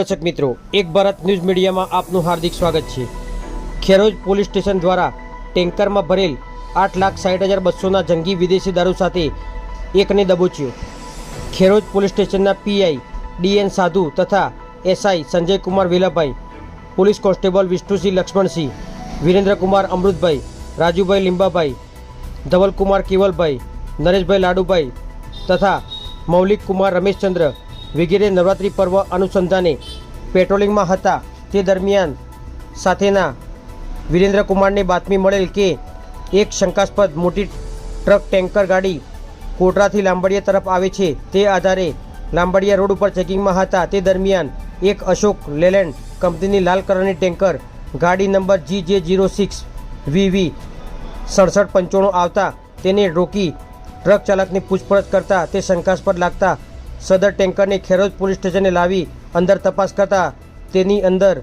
दर्शक मित्रों, एक भारत न्यूज मीडिया में आपનું हार्दिक स्वागत है। खेरोज पोलीस स्टेशन द्वारा टेंकर में भरेल 8,60,200 जंगी विदेशी दारू साथे एकने दबोच्यो। Kheroj police station PI DN Sadhu तथा SI Sanjay Kumar Velabhai, police constable Vishnusinh Laxmansinh, Virendra Kumar Amrutbhai, Rajubhai Limbabhai, Dhaval Kumar Kevalbhai, Nareshbhai Ladubhai तथा मौलिक कुमार रमेशचंद्र वगैरह नवरात्रि पर्व अनुसंधाने पेट्रोलिंग में हता। ते दरमियान साथेना वीरेन्द्र कुमार ने बातमी मळेल के एक शंकास्पद मोटी ट्रक टेंकर गाड़ी कोटरा थी लांबड़िया तरफ आवे छे। ते आधारे लांबड़िया रोड पर चेकिंग में हता। ते दरमियान एक अशोक लेलैंड कंपनी लाल कलरनी टेंकर गाड़ी नंबर GJ06 VV 6795 आवता तेने रोकी ट्रक चालक ने पूछपरछ करता ते शंकास्पद लागता सदर टेंकर ने खेरोज पोलीस स्टेशने लावी अंदर तपास करता तेनी अंदर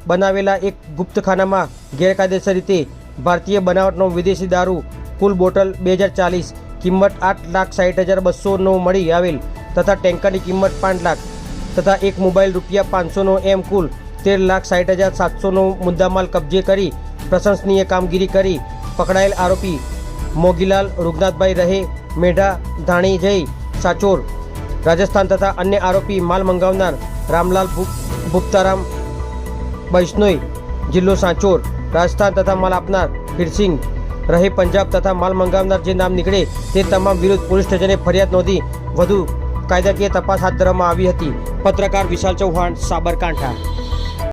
बनावेला एक गुप्तखाना में गैरकायदेसर रीते भारतीय बनावटनो विदेशी दारू कुल बोटल 2040 किंमत 8,60,200 मળી आवेल तथा टेंकर की किंमत 5 लाख तथा एक मोबाइल रुपया 500 एम कुल 13,60,700 मुद्दामाल कब्जे करी प्रशंसनीय कामगीरी करी पकड़ाયેલ आरोपी मोगीलाल रुगनाथभाई रहे मेढा धाणी जय साचोर राजस्थान तथा अन्य आरोपी माल मंगावनार रामलाल भुक्ताराम बैश्नोई जिल्लो सांचोर राजस्थान तथा माल आपनार हीरसिंह रहे पंजाब तथा माल मंगावनार जे नाम निकळे ते तमाम विरुद्ध पोलीस स्टेशने फरियाद नोंधी વધુ કાયદાકીય તપાસ હાથ ધરવામાં આવી હતી। પત્રકાર વિશાલ ચૌહાણ, સાબરકાંઠા।